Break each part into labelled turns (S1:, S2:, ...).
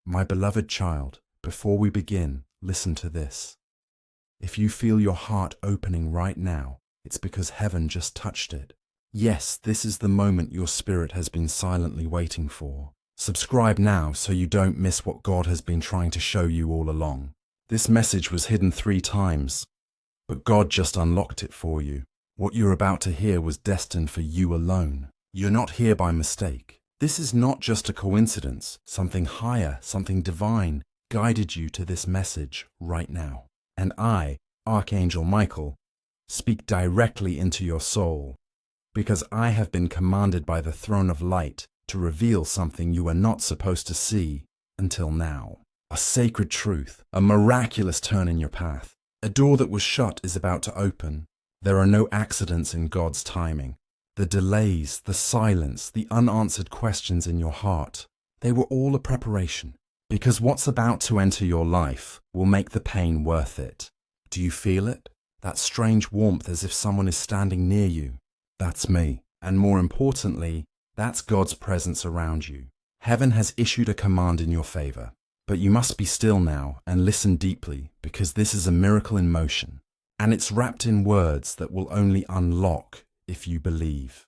S1: My beloved child, before we begin, listen to this. If you feel your heart opening right now, it's because heaven just touched it. Yes, this is the moment your spirit has been silently waiting for. Subscribe now so you don't miss what God has been trying to show you all along. This message was hidden 3 times, but God just unlocked it for you. What you're about to hear was destined for you alone. You're not here by mistake. This is not just a coincidence. Something higher, something divine, guided you to this message right now. And I, Archangel Michael, speak directly into your soul, because I have been commanded by the throne of light to reveal something you are not supposed to see until now. A sacred truth, a miraculous turn in your path. A door that was shut is about to open. There are no accidents in God's timing. The delays, the silence, the unanswered questions in your heart, they were all a preparation, because what's about to enter your life will make the pain worth it. Do you feel it? That strange warmth as if someone is standing near you. That's me. And more importantly, that's God's presence around you. Heaven has issued a command in your favor. But you must be still now and listen deeply, because this is a miracle in motion. And it's wrapped in words that will only unlock if you believe.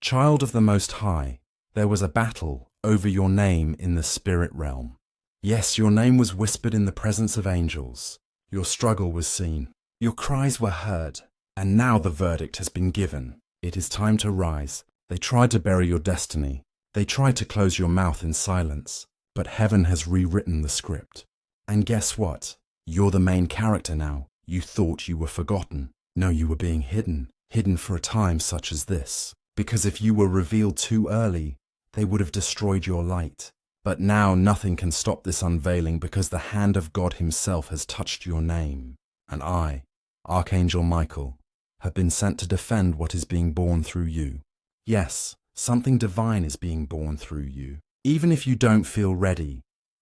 S1: Child of the Most High, there was a battle over your name in the spirit realm. Yes, your name was whispered in the presence of angels. Your struggle was seen. Your cries were heard. And now the verdict has been given. It is time to rise. They tried to bury your destiny. They tried to close your mouth in silence. But heaven has rewritten the script. And guess what? You're the main character now. You thought you were forgotten. No, you were being hidden. Hidden for a time such as this. Because if you were revealed too early, they would have destroyed your light. But now nothing can stop this unveiling, because the hand of God himself has touched your name. And I, Archangel Michael, have been sent to defend what is being born through you. Yes, something divine is being born through you. Even if you don't feel ready,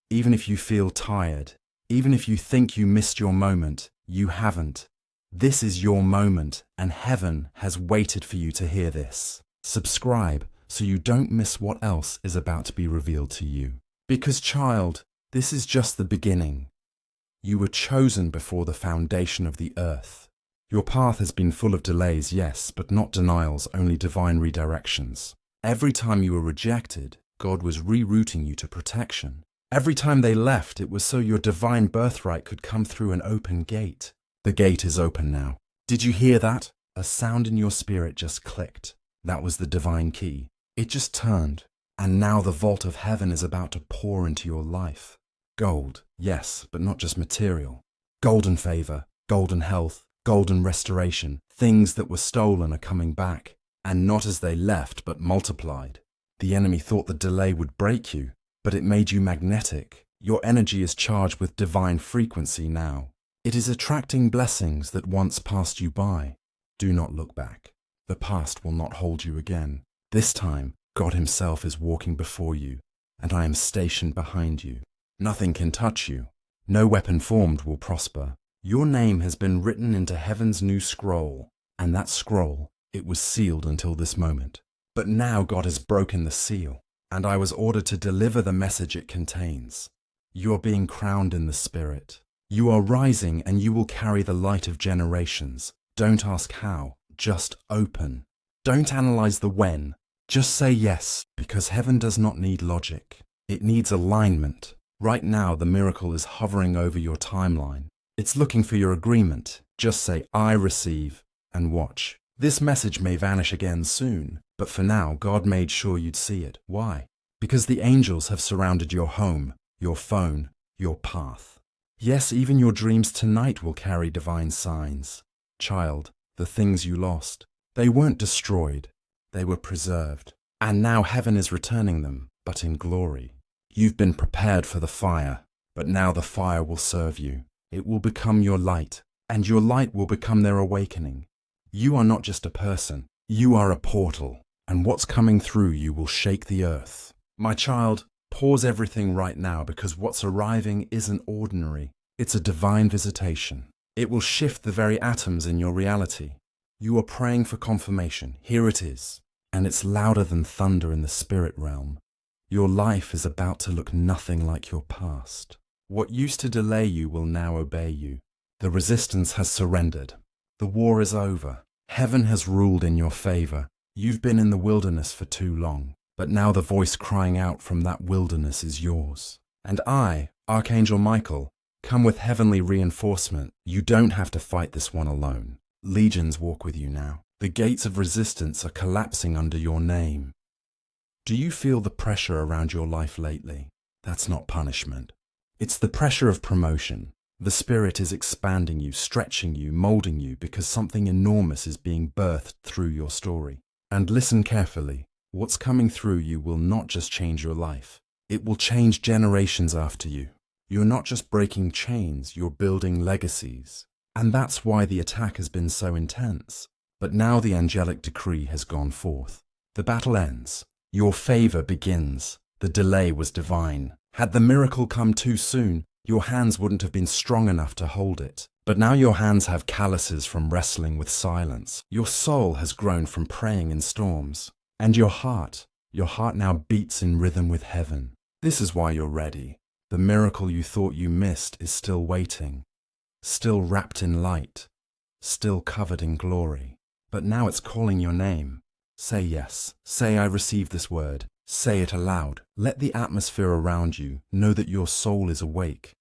S1: even if you feel tired, even if you think you missed your moment, you haven't. This is your moment, and heaven has waited for you to hear this. Subscribe so you don't miss what else is about to be revealed to you. Because, child, this is just the beginning. You were chosen before the foundation of the earth. Your path has been full of delays, yes, but not denials, only divine redirections. Every time you were rejected, God was rerouting you to protection. Every time they left, it was so your divine birthright could come through an open gate. The gate is open now. Did you hear that? A sound in your spirit just clicked. That was the divine key. It just turned. And now the vault of heaven is about to pour into your life. Gold, yes, but not just material. Golden favor, golden health, golden restoration. Things that were stolen are coming back. And not as they left, but multiplied. The enemy thought the delay would break you, but it made you magnetic. Your energy is charged with divine frequency now. It is attracting blessings that once passed you by. Do not look back. The past will not hold you again. This time, God himself is walking before you, and I am stationed behind you. Nothing can touch you. No weapon formed will prosper. Your name has been written into heaven's new scroll, and that scroll, it was sealed until this moment. But now God has broken the seal, and I was ordered to deliver the message it contains. You are being crowned in the Spirit. You are rising, and you will carry the light of generations. Don't ask how, just open. Don't analyze the when. Just say yes, because heaven does not need logic. It needs alignment. Right now, the miracle is hovering over your timeline. It's looking for your agreement. Just say, I receive, and watch. This message may vanish again soon, but for now, God made sure you'd see it. Why? Because the angels have surrounded your home, your phone, your path. Yes, even your dreams tonight will carry divine signs. Child, the things you lost, they weren't destroyed. They were preserved. And now heaven is returning them, but in glory. You've been prepared for the fire, but now the fire will serve you. It will become your light, and your light will become their awakening. You are not just a person. You are a portal, and what's coming through you will shake the earth. My child, pause everything right now, because what's arriving isn't ordinary. It's a divine visitation. It will shift the very atoms in your reality. You are praying for confirmation. Here it is. And it's louder than thunder in the spirit realm. Your life is about to look nothing like your past. What used to delay you will now obey you. The resistance has surrendered. The war is over. Heaven has ruled in your favor. You've been in the wilderness for too long, but now the voice crying out from that wilderness is yours. And I, Archangel Michael, come with heavenly reinforcement. You don't have to fight this one alone. Legions walk with you now. The gates of resistance are collapsing under your name. Do you feel the pressure around your life lately? That's not punishment. It's the pressure of promotion. The Spirit is expanding you, stretching you, molding you because something enormous is being birthed through your story. And listen carefully. What's coming through you will not just change your life. It will change generations after you. You're not just breaking chains, you're building legacies. And that's why the attack has been so intense. But now the angelic decree has gone forth. The battle ends. Your favor begins. The delay was divine. Had the miracle come too soon, your hands wouldn't have been strong enough to hold it. But now your hands have calluses from wrestling with silence. Your soul has grown from praying in storms. And your heart now beats in rhythm with heaven. This is why you're ready. The miracle you thought you missed is still waiting. Still wrapped in light. Still covered in glory. But now it's calling your name. Say yes. Say I receive this word. Say it aloud. Let the atmosphere around you know that your soul is awake.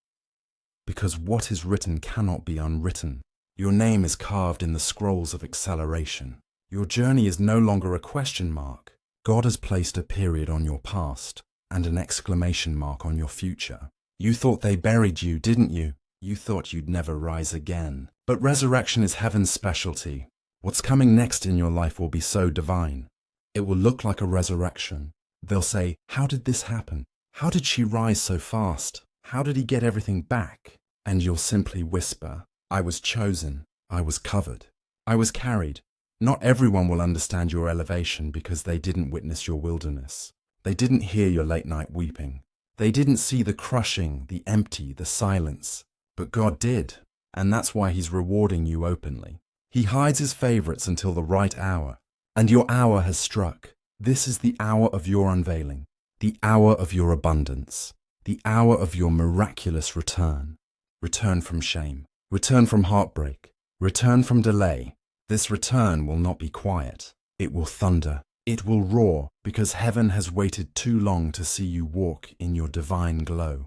S1: Because what is written cannot be unwritten. Your name is carved in the scrolls of acceleration. Your journey is no longer a question mark. God has placed a period on your past and an exclamation mark on your future. You thought they buried you, didn't you? You thought you'd never rise again. But resurrection is heaven's specialty. What's coming next in your life will be so divine. It will look like a resurrection. They'll say, how did this happen? How did she rise so fast? How did he get everything back? And you'll simply whisper, I was chosen. I was covered. I was carried. Not everyone will understand your elevation because they didn't witness your wilderness. They didn't hear your late night weeping. They didn't see the crushing, the empty, the silence. But God did. And that's why he's rewarding you openly. He hides his favorites until the right hour. And your hour has struck. This is the hour of your unveiling. The hour of your abundance. The hour of your miraculous return. Return from shame. Return from heartbreak. Return from delay. This return will not be quiet. It will thunder. It will roar because heaven has waited too long to see you walk in your divine glow.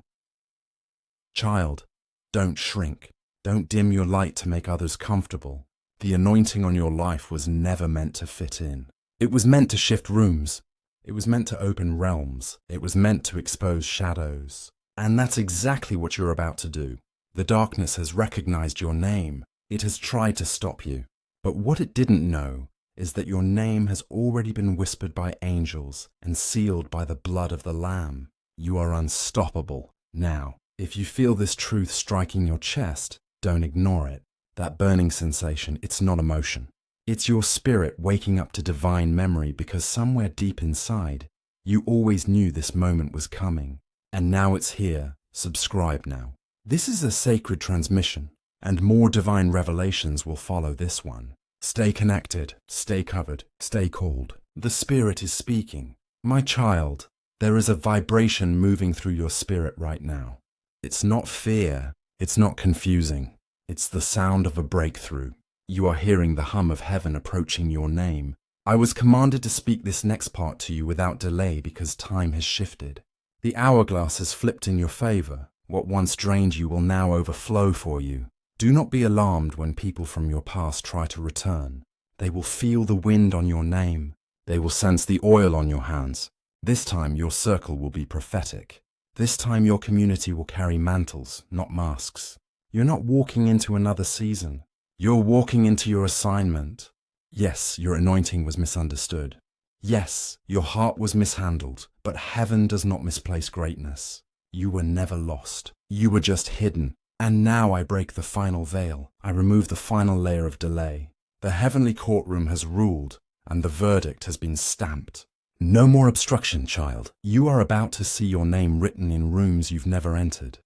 S1: Child, don't shrink. Don't dim your light to make others comfortable. The anointing on your life was never meant to fit in. It was meant to shift rooms. It was meant to open realms. It was meant to expose shadows. And that's exactly what you're about to do. The darkness has recognized your name. It has tried to stop you. But what it didn't know is that your name has already been whispered by angels and sealed by the blood of the Lamb. You are unstoppable. Now, if you feel this truth striking your chest, don't ignore it. That burning sensation, it's not emotion. It's your spirit waking up to divine memory because somewhere deep inside, you always knew this moment was coming. And now it's here. Subscribe now. This is a sacred transmission, and more divine revelations will follow this one. Stay connected, stay covered, stay called. The Spirit is speaking. My child, there is a vibration moving through your spirit right now. It's not fear. It's not confusing. It's the sound of a breakthrough. You are hearing the hum of heaven approaching your name. I was commanded to speak this next part to you without delay because time has shifted. The hourglass has flipped in your favor. What once drained you will now overflow for you. Do not be alarmed when people from your past try to return. They will feel the wind on your name. They will sense the oil on your hands. This time your circle will be prophetic. This time your community will carry mantles, not masks. You're not walking into another season. You're walking into your assignment. Yes, your anointing was misunderstood. Yes, your heart was mishandled, but heaven does not misplace greatness. You were never lost. You were just hidden. And now I break the final veil. I remove the final layer of delay. The heavenly courtroom has ruled, and the verdict has been stamped. No more obstruction, child. You are about to see your name written in rooms you've never entered.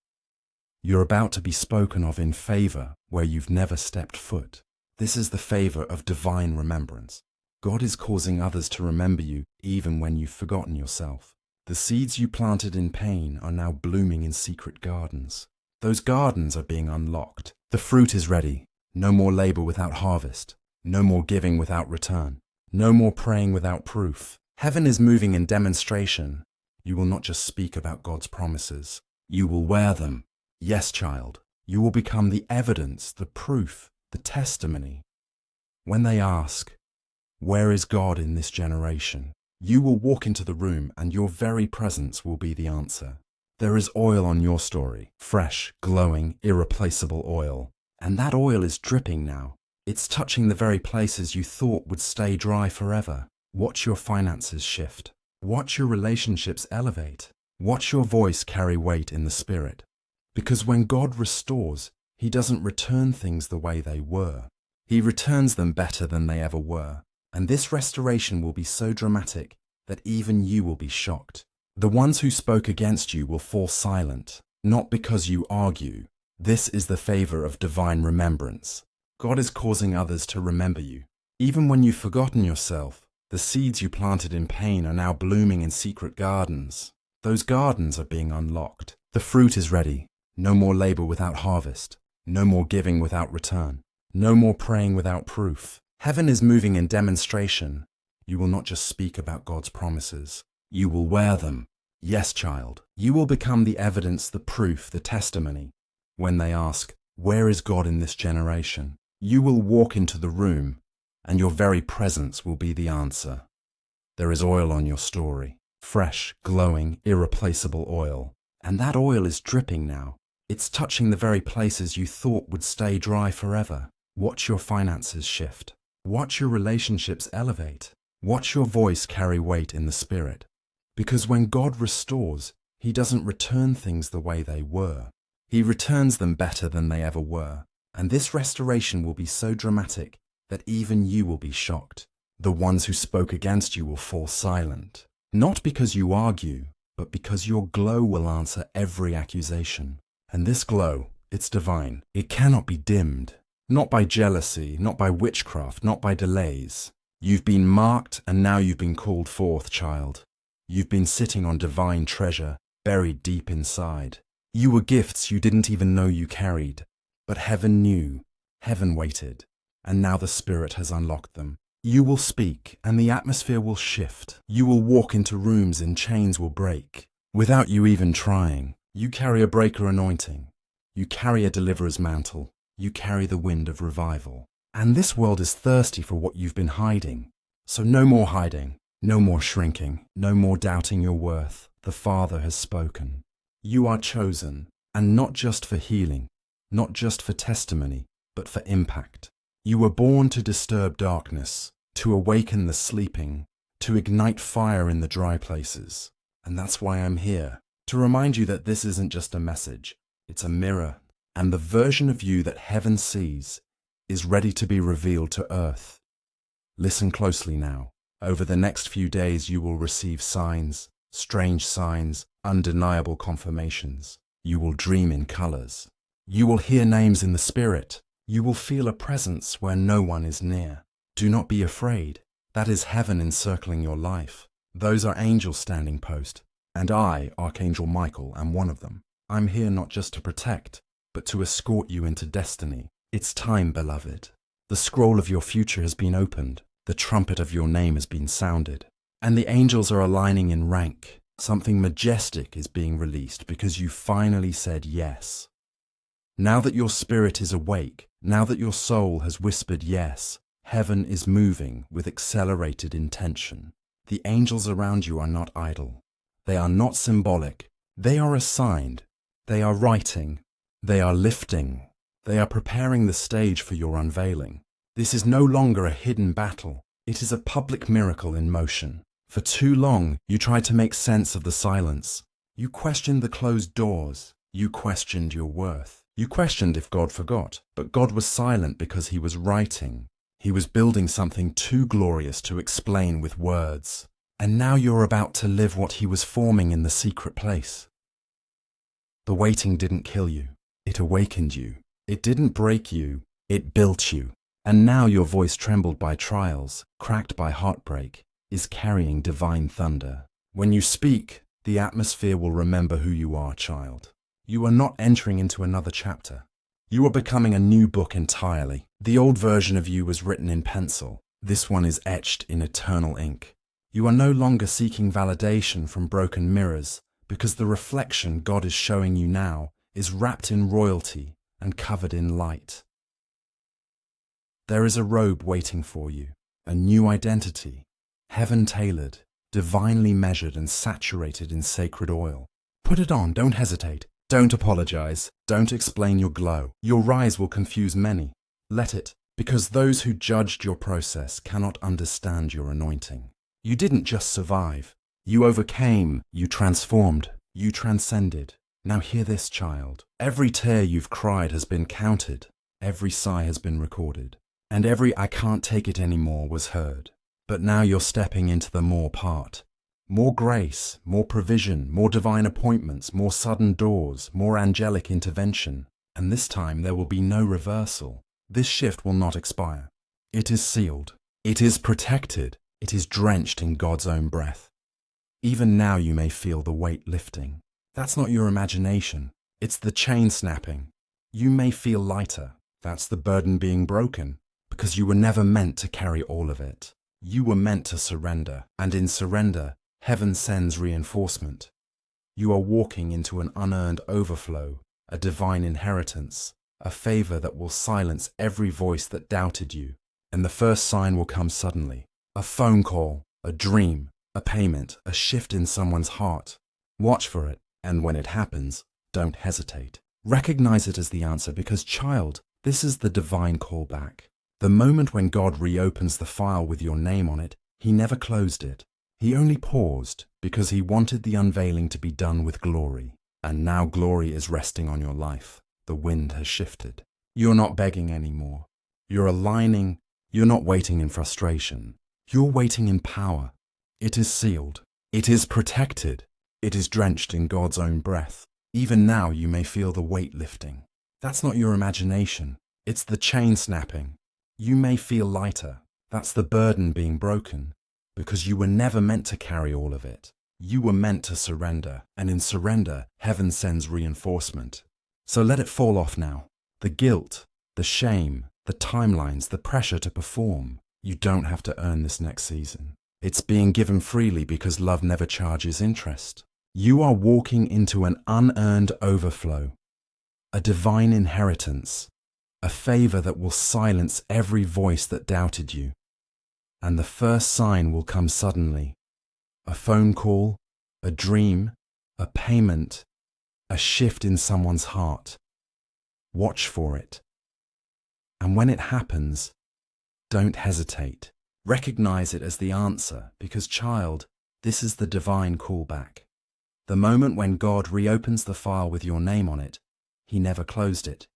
S1: You're about to be spoken of in favor where you've never stepped foot. This is the favor of divine remembrance. God is causing others to remember you even when you've forgotten yourself. The seeds you planted in pain are now blooming in secret gardens. Those gardens are being unlocked. The fruit is ready. No more labor without harvest. No more giving without return. No more praying without proof. Heaven is moving in demonstration. You will not just speak about God's promises. You will wear them. Yes, child. You will become the evidence, the proof, the testimony. When they ask, "Where is God in this generation?" you will walk into the room and your very presence will be the answer. There is oil on your story, fresh, glowing, irreplaceable oil. And that oil is dripping now. It's touching the very places you thought would stay dry forever. Watch your finances shift. Watch your relationships elevate. Watch your voice carry weight in the spirit. Because when God restores, He doesn't return things the way they were. He returns them better than they ever were. And this restoration will be so dramatic that even you will be shocked. The ones who spoke against you will fall silent, not because you argue. This is the favor of divine remembrance. God is causing others to remember you. Even when you've forgotten yourself, the seeds you planted in pain are now blooming in secret gardens. Those gardens are being unlocked. The fruit is ready. No more labor without harvest. No more giving without return. No more praying without proof. Heaven is moving in demonstration. You will not just speak about God's promises. You will wear them. Yes, child. You will become the evidence, the proof, the testimony. When they ask, "Where is God in this generation?" you will walk into the room and your very presence will be the answer. There is oil on your story. Fresh, glowing, irreplaceable oil. And that oil is dripping now. It's touching the very places you thought would stay dry forever. Watch your finances shift. Watch your relationships elevate. Watch your voice carry weight in the spirit. Because when God restores, He doesn't return things the way they were. He returns them better than they ever were. And this restoration will be so dramatic that even you will be shocked. The ones who spoke against you will fall silent. Not because you argue, but because your glow will answer every accusation. And this glow, it's divine. It cannot be dimmed. Not by jealousy, not by witchcraft, not by delays. You've been marked and now you've been called forth, child. You've been sitting on divine treasure, buried deep inside. You were gifts you didn't even know you carried. But heaven knew, heaven waited, and now the Spirit has unlocked them. You will speak, and the atmosphere will shift. You will walk into rooms and chains will break. Without you even trying, you carry a breaker anointing. You carry a deliverer's mantle. You carry the wind of revival. And this world is thirsty for what you've been hiding. So no more hiding, no more shrinking, no more doubting your worth. The Father has spoken. You are chosen, and not just for healing, not just for testimony, but for impact. You were born to disturb darkness, to awaken the sleeping, to ignite fire in the dry places. And that's why I'm here, to remind you that this isn't just a message, it's a mirror. And the version of you that heaven sees is ready to be revealed to earth. Listen closely now. Over the next few days you will receive signs, strange signs, undeniable confirmations. You will dream in colors. You will hear names in the spirit. You will feel a presence where no one is near. Do not be afraid. That is heaven encircling your life. Those are angels standing post. And I, Archangel Michael, am one of them. I'm here not just to protect, but to escort you into destiny. It's time, beloved. The scroll of your future has been opened. The trumpet of your name has been sounded. And the angels are aligning in rank. Something majestic is being released because you finally said yes. Now that your spirit is awake, now that your soul has whispered yes, heaven is moving with accelerated intention. The angels around you are not idle. They are not symbolic. They are assigned. They are writing. They are lifting. They are preparing the stage for your unveiling. This is no longer a hidden battle. It is a public miracle in motion. For too long, you tried to make sense of the silence. You questioned the closed doors. You questioned your worth. You questioned if God forgot. But God was silent because He was writing. He was building something too glorious to explain with words. And now you're about to live what He was forming in the secret place. The waiting didn't kill you. It awakened you. It didn't break you. It built you. And now your voice, trembled by trials, cracked by heartbreak, is carrying divine thunder. When you speak, The atmosphere will remember who you are, child. You are not entering into another chapter. You are becoming a new book entirely. The old version of you was written in pencil. This one is etched in eternal ink. You are no longer seeking validation from broken mirrors, because the reflection God is showing you now is wrapped in royalty and covered in light. There is a robe waiting for you, a new identity, heaven-tailored, divinely measured and saturated in sacred oil. Put it on, don't hesitate. Don't apologize. Don't explain your glow. Your rise will confuse many. Let it, because those who judged your process cannot understand your anointing. You didn't just survive. You overcame, you transformed, you transcended. Now hear this, child. Every tear you've cried has been counted. Every sigh has been recorded. And every "I can't take it anymore" was heard. But now you're stepping into the more part. More grace, more provision, more divine appointments, more sudden doors, more angelic intervention. And this time there will be no reversal. This shift will not expire. It is sealed. It is protected. It is drenched in God's own breath. Even now you may feel the weight lifting. That's not your imagination. It's the chain snapping. You may feel lighter. That's the burden being broken, because you were never meant to carry all of it. You were meant to surrender, and in surrender, heaven sends reinforcement. You are walking into an unearned overflow, a divine inheritance, a favor that will silence every voice that doubted you. And the first sign will come suddenly. A phone call, a dream, a payment, a shift in someone's heart. Watch for it, and when it happens, don't hesitate. Recognize it as the answer because, child, this is the divine callback. The moment when God reopens the file with your name on it, He never closed it. He only paused because He wanted the unveiling to be done with glory. And now glory is resting on your life. The wind has shifted. You're not begging anymore. You're aligning. You're not waiting in frustration. You're waiting in power. It is sealed. It is protected. It is drenched in God's own breath. Even now you may feel the weight lifting. That's not your imagination. It's the chain snapping. You may feel lighter. That's the burden being broken, because you were never meant to carry all of it. You were meant to surrender, and in surrender, heaven sends reinforcement. So let it fall off now. The guilt, the shame, the timelines, the pressure to perform. You don't have to earn this next season. It's being given freely because love never charges interest. You are walking into an unearned overflow, a divine inheritance, a favor that will silence every voice that doubted you. And the first sign will come suddenly. A phone call, a dream, a payment, a shift in someone's heart. Watch for it. And when it happens, don't hesitate. Recognize it as the answer because, child, this is the divine callback. The moment when God reopens the file with your name on it, He never closed it.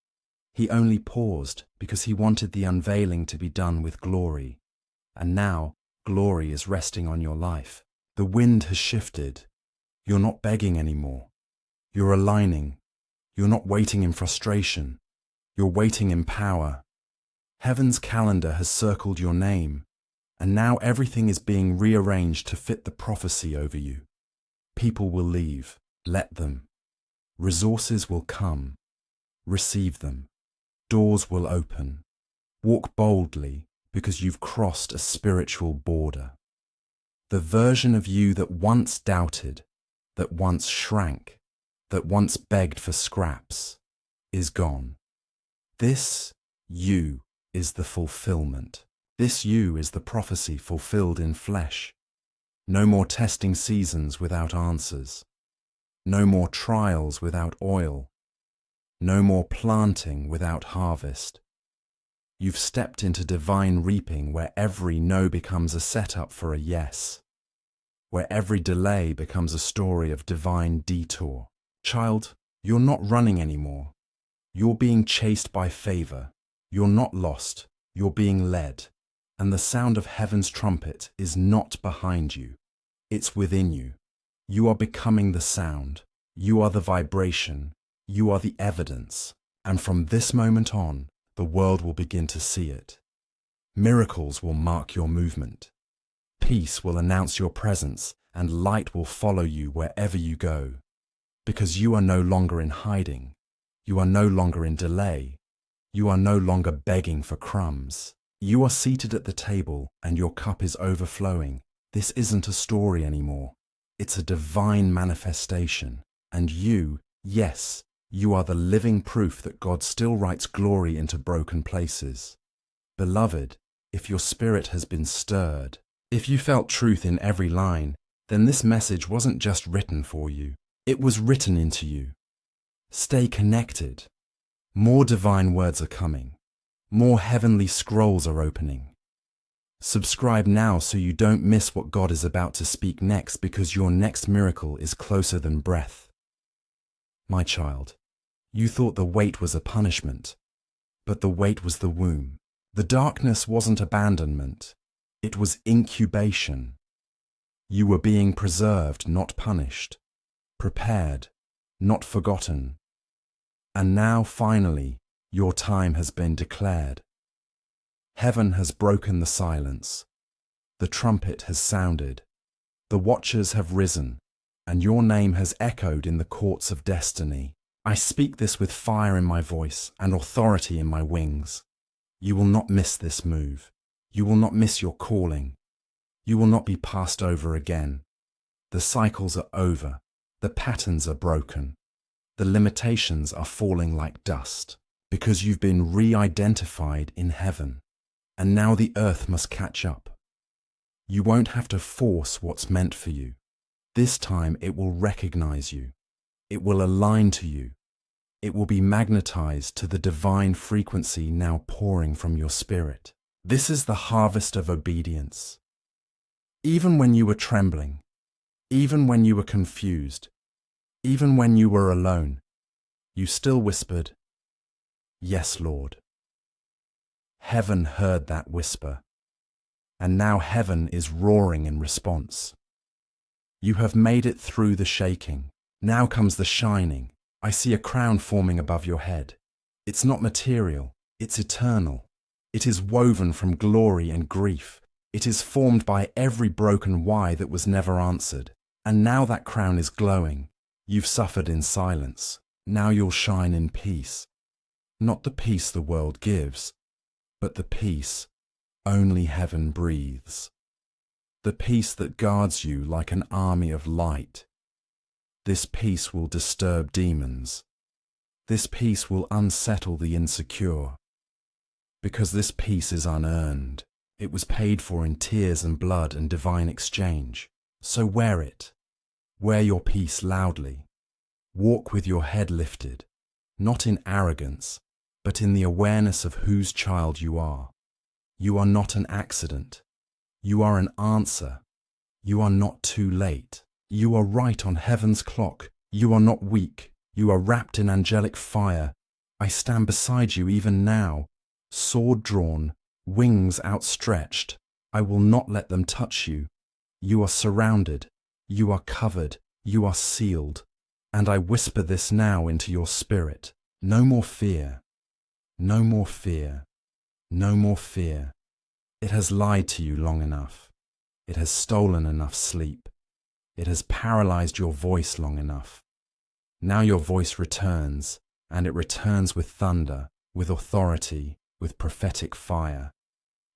S1: He only paused because He wanted the unveiling to be done with glory. And now, glory is resting on your life. The wind has shifted. You're not begging anymore. You're aligning. You're not waiting in frustration. You're waiting in power. Heaven's calendar has circled your name, and now everything is being rearranged to fit the prophecy over you. People will leave. Let them. Resources will come. Receive them. Doors will open. Walk boldly because you've crossed a spiritual border. The version of you that once doubted, that once shrank, that once begged for scraps, is gone. This you is the fulfillment. This you is the prophecy fulfilled in flesh. No more testing seasons without answers. No more trials without oil. No more planting without harvest. You've stepped into divine reaping where every no becomes a setup for a yes, where every delay becomes a story of divine detour. Child, you're not running anymore. You're being chased by favor. You're not lost. You're being led. And the sound of heaven's trumpet is not behind you. It's within you. You are becoming the sound. You are the vibration. You are the evidence. And from this moment on, the world will begin to see it. Miracles will mark your movement. Peace will announce your presence, and light will follow you wherever you go. Because you are no longer in hiding. You are no longer in delay. You are no longer begging for crumbs. You are seated at the table and your cup is overflowing. This isn't a story anymore. It's a divine manifestation. And you, yes, you are the living proof that God still writes glory into broken places. Beloved, if your spirit has been stirred, if you felt truth in every line, then this message wasn't just written for you. It was written into you. Stay connected. More divine words are coming. More heavenly scrolls are opening. Subscribe now so you don't miss what God is about to speak next, because your next miracle is closer than breath. My child, you thought the wait was a punishment, but the wait was the womb. The darkness wasn't abandonment. It was incubation. You were being preserved, not punished. Prepared, not forgotten. And now, finally, your time has been declared. Heaven has broken the silence. The trumpet has sounded. The watchers have risen, and your name has echoed in the courts of destiny. I speak this with fire in my voice and authority in my wings. You will not miss this move. You will not miss your calling. You will not be passed over again. The cycles are over. The patterns are broken. The limitations are falling like dust, because you've been re-identified in heaven. And now the earth must catch up. You won't have to force what's meant for you. This time it will recognize you. It will align to you. It will be magnetized to the divine frequency now pouring from your spirit. This is the harvest of obedience. Even when you were trembling, even when you were confused, even when you were alone, you still whispered, "Yes, Lord." Heaven heard that whisper, and now heaven is roaring in response. You have made it through the shaking. Now comes the shining. I see a crown forming above your head. It's not material, it's eternal. It is woven from glory and grief. It is formed by every broken why that was never answered. And now that crown is glowing. You've suffered in silence. Now you'll shine in peace. Not the peace the world gives, but the peace only heaven breathes. The peace that guards you like an army of light. This peace will disturb demons. This peace will unsettle the insecure. Because this peace is unearned. It was paid for in tears and blood and divine exchange. So wear it. Wear your peace loudly. Walk with your head lifted, not in arrogance, but in the awareness of whose child you are. You are not an accident. You are an answer. You are not too late. You are right on heaven's clock. You are not weak. You are wrapped in angelic fire. I stand beside you even now, sword drawn, wings outstretched. I will not let them touch you. You are surrounded. You are covered. You are sealed. And I whisper this now into your spirit. No more fear. No more fear. No more fear. It has lied to you long enough. It has stolen enough sleep. It has paralyzed your voice long enough. Now your voice returns, and it returns with thunder, with authority, with prophetic fire.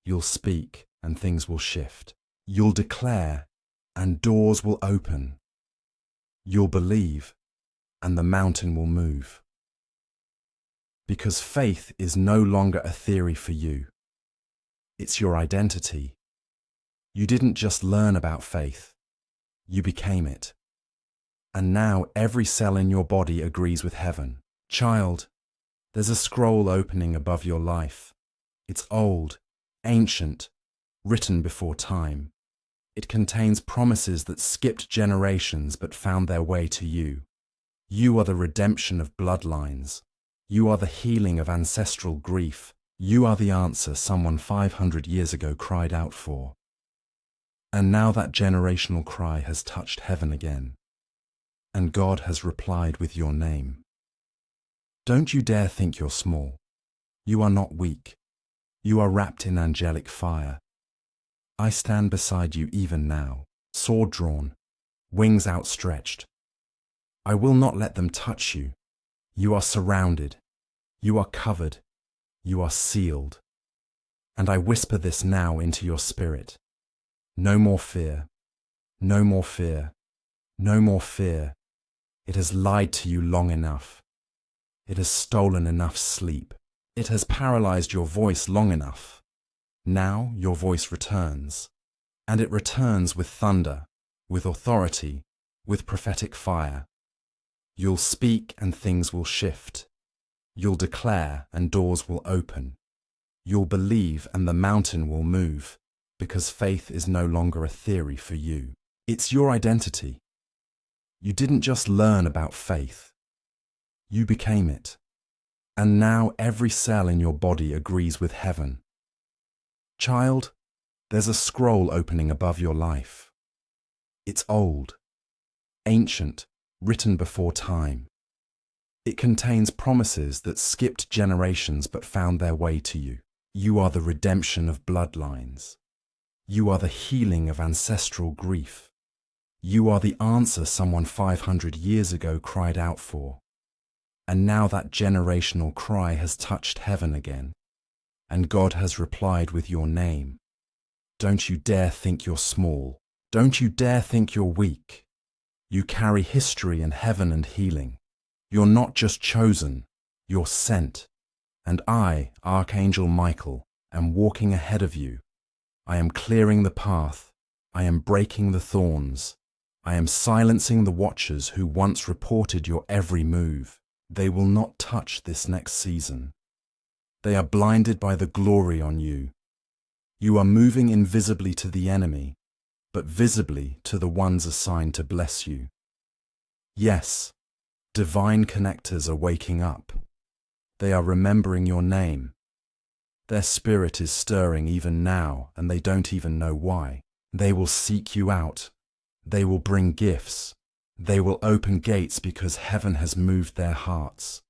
S1: You'll speak, and things will shift. You'll declare, and doors will open. You'll believe, and the mountain will move. Because faith is no longer a theory for you. It's your identity. You didn't just learn about faith. You became it. And now every cell in your body agrees with heaven. Child, there's a scroll opening above your life. It's old, ancient, written before time. It contains promises that skipped generations but found their way to you. You are the redemption of bloodlines. You are the healing of ancestral grief. You are the answer someone 500 years ago cried out for. And now that generational cry has touched heaven again. And God has replied with your name. Don't you dare think you're small. You are not weak. You are wrapped in angelic fire. I stand beside you even now, sword drawn, wings outstretched. I will not let them touch you. You are surrounded. You are covered. You are sealed. And I whisper this now into your spirit. No more fear. No more fear. No more fear. It has lied to you long enough. It has stolen enough sleep. It has paralyzed your voice long enough. Now your voice returns. And it returns with thunder, with authority, with prophetic fire. You'll speak and things will shift. You'll declare and doors will open. You'll believe and the mountain will move, because faith is no longer a theory for you. It's your identity. You didn't just learn about faith. You became it. And now every cell in your body agrees with heaven. Child, there's a scroll opening above your life. It's old, ancient, written before time. It contains promises that skipped generations but found their way to you. You are the redemption of bloodlines. You are the healing of ancestral grief. You are the answer someone 500 years ago cried out for. And now that generational cry has touched heaven again, and God has replied with your name. Don't you dare think you're small. Don't you dare think you're weak. You carry history and heaven and healing. You're not just chosen, you're sent. And I, Archangel Michael, am walking ahead of you. I am clearing the path. I am breaking the thorns. I am silencing the watchers who once reported your every move. They will not touch this next season. They are blinded by the glory on you. You are moving invisibly to the enemy, but visibly to the ones assigned to bless you. Yes, divine connectors are waking up. They are remembering your name. Their spirit is stirring even now, and they don't even know why. They will seek you out. They will bring gifts. They will open gates because heaven has moved their hearts.